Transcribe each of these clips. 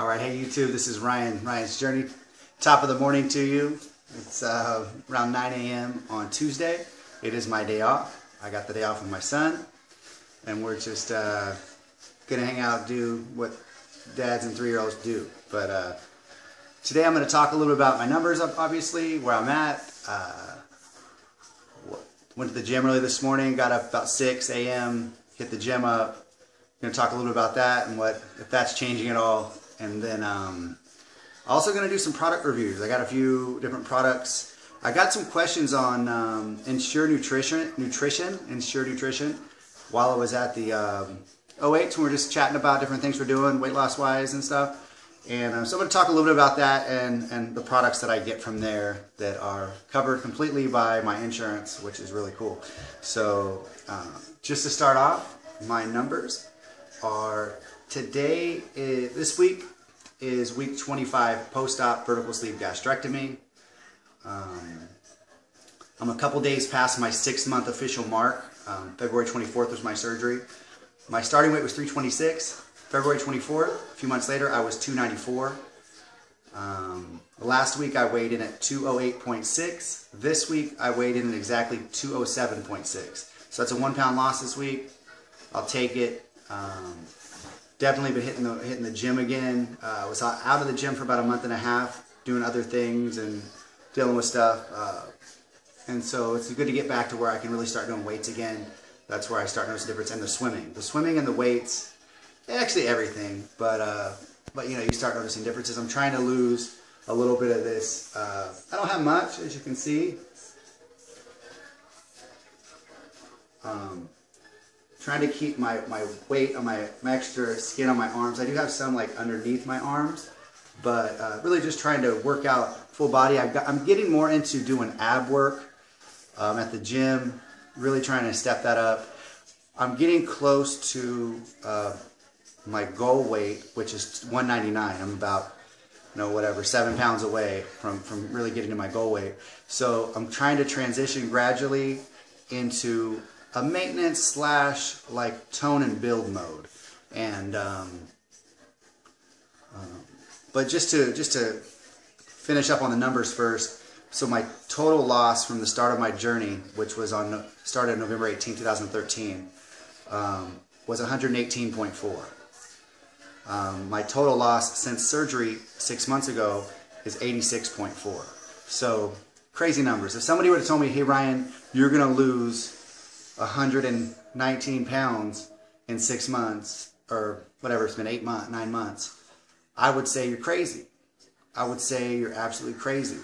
All right, hey YouTube, this is Ryan. Ryan's Journey. Top of the morning to you. It's around 9 a.m. on Tuesday. It is my day off. I got the day off with my son, and we're just gonna hang out, do what dads and 3-year-olds do. But today I'm going to talk a little bit about my numbers, obviously, where I'm at. Went to the gym early this morning, got up about 6 a.m., hit the gym up. I'm going to talk a little bit about that and if that's changing at all. And then also going to do some product reviews. I got a few different products. I got some questions on Ensure Nutrition, while I was at the OH, when we were just chatting about different things we're doing, weight loss wise and stuff. And so I'm going to talk a little bit about that and the products that I get from there that are covered completely by my insurance, which is really cool. So just to start off, my numbers are this week is week 25 post-op vertical sleeve gastrectomy. I'm a couple days past my 6-month official mark. February 24th was my surgery. My starting weight was 326. February 24th, a few months later, I was 294. Last week I weighed in at 208.6. This week I weighed in at exactly 207.6. So that's a 1 pound loss this week. I'll take it. Definitely been hitting the gym again. I was out of the gym for about a month and a half, doing other things and dealing with stuff. And so it's good to get back to where I can really start doing weights again. That's where I start noticing the difference. And the swimming and the weights, actually everything. But you know, you start noticing differences. I'm trying to lose a little bit of this. I don't have much, as you can see. Trying to keep my weight on my extra skin on my arms. I do have some like underneath my arms, but really just trying to work out full body. I'm getting more into doing ab work at the gym, really trying to step that up. I'm getting close to my goal weight, which is 199. I'm about, 7 pounds away from really getting to my goal weight. So I'm trying to transition gradually into a maintenance / like tone and build mode. And but just to finish up on the numbers first. So my total loss from the start of my journey, which was started November 18, 2013, was 118.4. My total loss since surgery 6 months ago is 86.4. So crazy numbers. If somebody would have told me, hey Ryan, you're going to lose 119 pounds in 6 months, or whatever, it's been 9 months, I would say you're crazy. I would say you're absolutely crazy.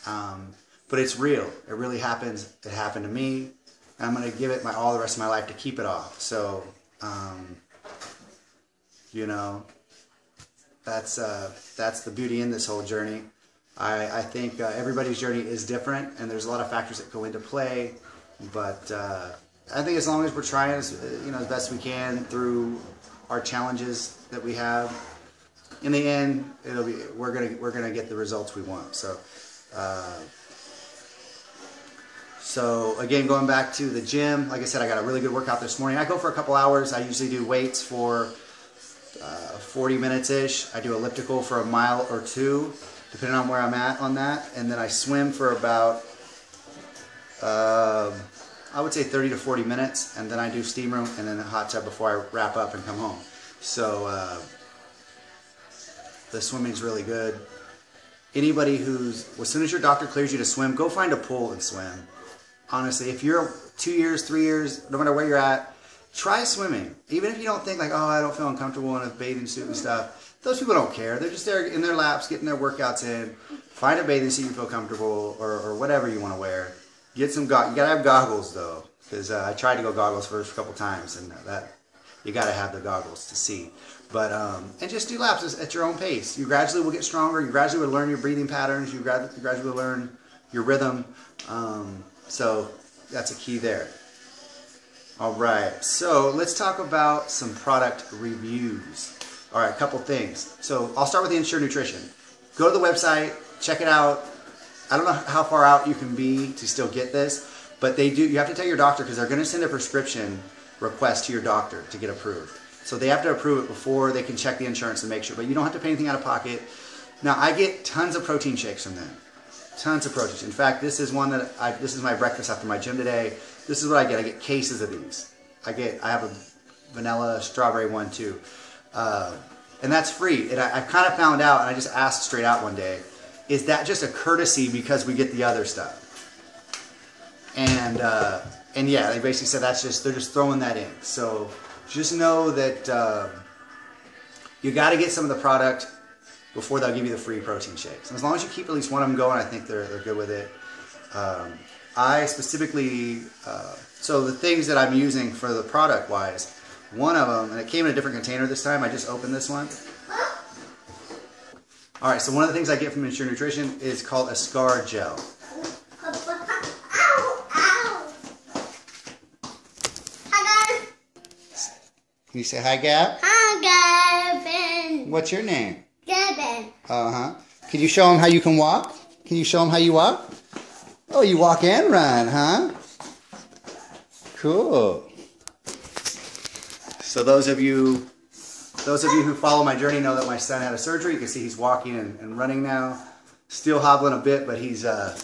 But it's real. It really happens. It happened to me. And I'm going to give it all the rest of my life to keep it off. So, that's the beauty in this whole journey. I think everybody's journey is different, and there's a lot of factors that go into play. But I think as long as we're trying, as best we can through our challenges that we have, in the end, we're gonna get the results we want. So again, going back to the gym, like I said, I got a really good workout this morning. I go for a couple hours. I usually do weights for 40 minutes-ish. I do elliptical for a mile or two, depending on where I'm at on that. And then I swim for about, I would say 30 to 40 minutes. And then I do steam room and then a hot tub before I wrap up and come home. So the swimming's really good. Anybody as soon as your doctor clears you to swim, go find a pool and swim. Honestly, if you're 2 years, 3 years, no matter where you're at, try swimming. Even if you don't think like, oh, I don't feel uncomfortable in a bathing suit and stuff. Those people don't care. They're just there in their laps, getting their workouts in. Find a bathing suit you feel comfortable, or whatever you want to wear. Get some you gotta have goggles though, because I tried to go goggles first a couple times, and you gotta have the goggles to see. But and just do laps at your own pace. You gradually will get stronger. You gradually will learn your breathing patterns. You gradually will learn your rhythm. So that's a key there. Alright, so let's talk about some product reviews. Alright, a couple things. So I'll start with the Ensure Nutrition. Go to the website, check it out. I don't know how far out you can be to still get this, but you have to tell your doctor, because they're going to send a prescription request to your doctor to get approved. So they have to approve it before they can check the insurance and make sure. But you don't have to pay anything out of pocket. Now, I get tons of protein shakes from them. Tons of protein. In fact, this is one that this is my breakfast after my gym today. This is what I get. I get cases of these. I have a vanilla strawberry one too. And that's free. And I kind of found out, and I just asked straight out one day, is that just a courtesy because we get the other stuff? And yeah, they basically said they're just throwing that in. So just know that you got to get some of the product before they'll give you the free protein shakes. And as long as you keep at least one of them going, I think they're good with it. I specifically, so the things that I'm using for the product wise, one of them, and it came in a different container this time, I just opened this one. Alright, so one of the things I get from Ensure Nutrition is called a scar gel. Can you say hi, Gab? Hi, Gavin. What's your name? Gavin. Uh-huh. Can you show them how you can walk? Can you show them how you walk? Oh, you walk and run, huh? Cool. So those of you who follow my journey know that my son had a surgery. You can see he's walking and running now. Still hobbling a bit, but he's but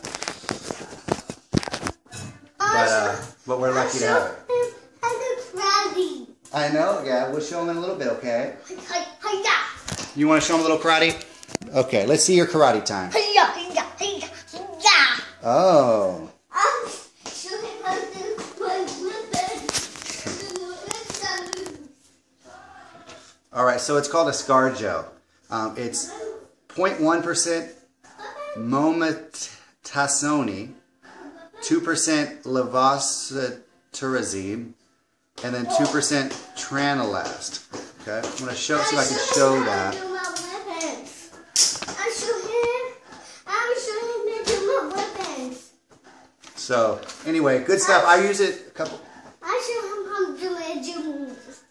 we're lucky to have it. I know, yeah. We'll show him in a little bit, okay? You want to show him a little karate? Okay, let's see your karate time. Oh. Alright, so it's called a scar gel. It's 0.1% mometasone, 2% levocetirizine, and then 2% tranilast. Okay, I'm going to see if I can show that. So, anyway, good stuff. I use it a couple.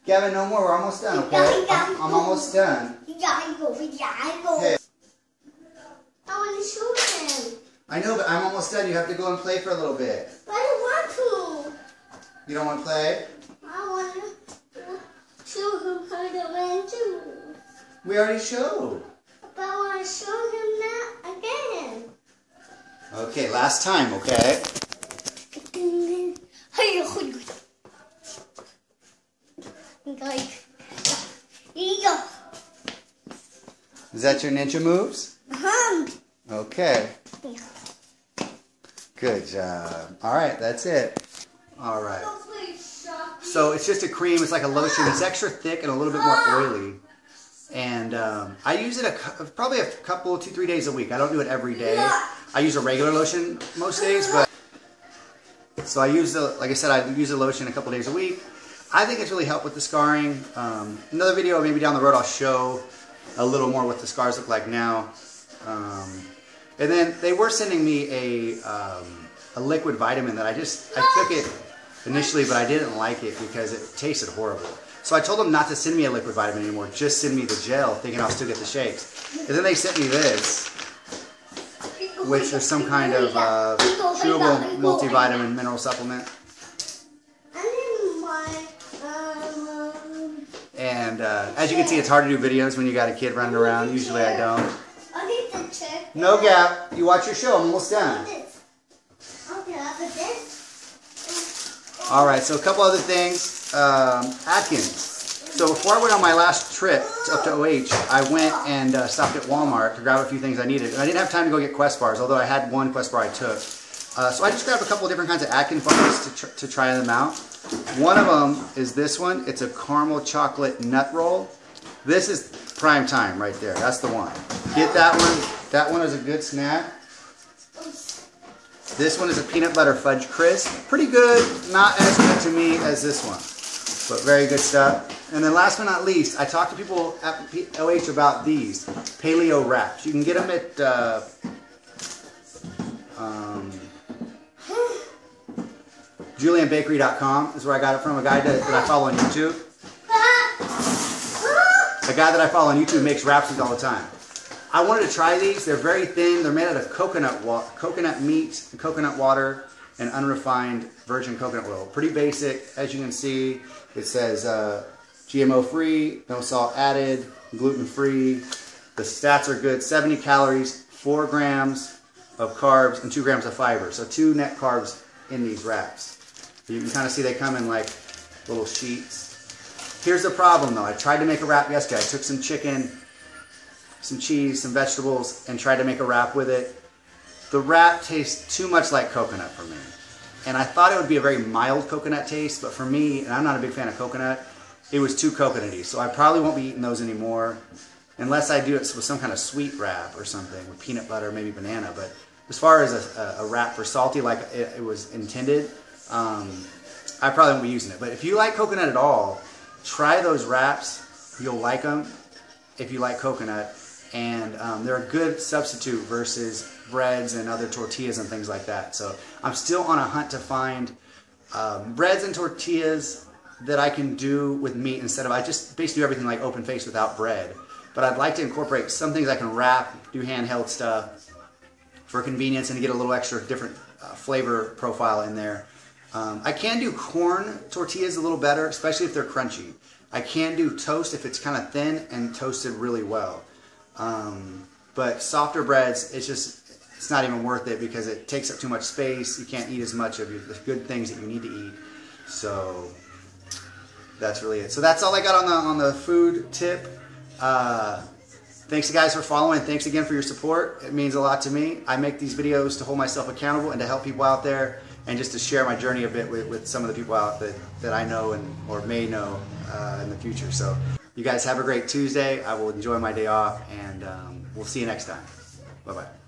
Gavin, no more. We're almost done, okay? I'm almost done. Hey. I want to show him. I know, but I'm almost done. You have to go and play for a little bit. But I don't want to. You don't want to play? I want to show him how to run too. We already showed. But I want to show him that again. Okay, last time, okay? Is that your ninja moves? Okay. Good job. Alright, that's it. Alright. So it's just a cream. It's like a lotion. It's extra thick and a little bit more oily. And I use it probably a couple, 2-3 days a week. I don't do it every day. I use a regular lotion most days, but so I use like I said, I use the lotion a couple days a week. I think it's really helped with the scarring. Another video, maybe down the road, I'll show a little more what the scars look like now. And then they were sending me a liquid vitamin that I took it initially, but I didn't like it because it tasted horrible. So I told them not to send me a liquid vitamin anymore, just send me the gel, thinking I'll still get the shakes. And then they sent me this, which is some kind of chewable multivitamin mineral supplement. And as you can see, it's hard to do videos when you got a kid running around. Usually I don't. No, Gap. You watch your show. I'm almost done. Alright, so a couple other things. Atkins. So before I went on my last trip up to OH, I went and stopped at Walmart to grab a few things I needed. And I didn't have time to go get Quest bars, although I had one Quest bar I took. So I just grabbed a couple of different kinds of Atkins bars to try them out. One of them is this one. It's a caramel chocolate nut roll. This is prime time right there. That's the one. Get that one. That one is a good snack. This one is a peanut butter fudge crisp. Pretty good. Not as good to me as this one, but very good stuff. And then last but not least, I talked to people at OH about these paleo wraps. You can get them at julianbakery.com is where I got it from. A guy that I follow on YouTube. A guy that I follow on YouTube makes wraps all the time. I wanted to try these. They're very thin. They're made out of coconut meat, coconut water, and unrefined virgin coconut oil. Pretty basic. As you can see, it says GMO free, no salt added, gluten free. The stats are good, 70 calories, 4 grams of carbs, and 2 grams of fiber. So 2 net carbs in these wraps. You can kind of see they come in like little sheets. Here's the problem though. I tried to make a wrap yesterday. I took some chicken, some cheese, some vegetables, and tried to make a wrap with it. The wrap tastes too much like coconut for me. And I thought it would be a very mild coconut taste, but for me, and I'm not a big fan of coconut, it was too coconutty. So I probably won't be eating those anymore unless I do it with some kind of sweet wrap or something with peanut butter, maybe banana. But as far as a wrap for salty like it was intended, I probably won't be using it. But if you like coconut at all, try those wraps. You'll like them if you like coconut. And they're a good substitute versus breads and other tortillas and things like that. So I'm still on a hunt to find breads and tortillas that I can do with meat instead of, I just basically do everything like open face without bread. But I'd like to incorporate some things I can wrap, do handheld stuff for convenience and to get a little extra different flavor profile in there. I can do corn tortillas a little better, especially if they're crunchy. I can do toast if it's kind of thin and toasted really well. But softer breads, it's not even worth it because it takes up too much space. You can't eat as much of the good things that you need to eat. So that's really it. So that's all I got on the food tip. Thanks you guys for following. Thanks again for your support. It means a lot to me. I make these videos to hold myself accountable and to help people out there and just to share my journey a bit with some of the people out that I know or may know in the future. So you guys have a great Tuesday. I will enjoy my day off, and we'll see you next time. Bye-bye.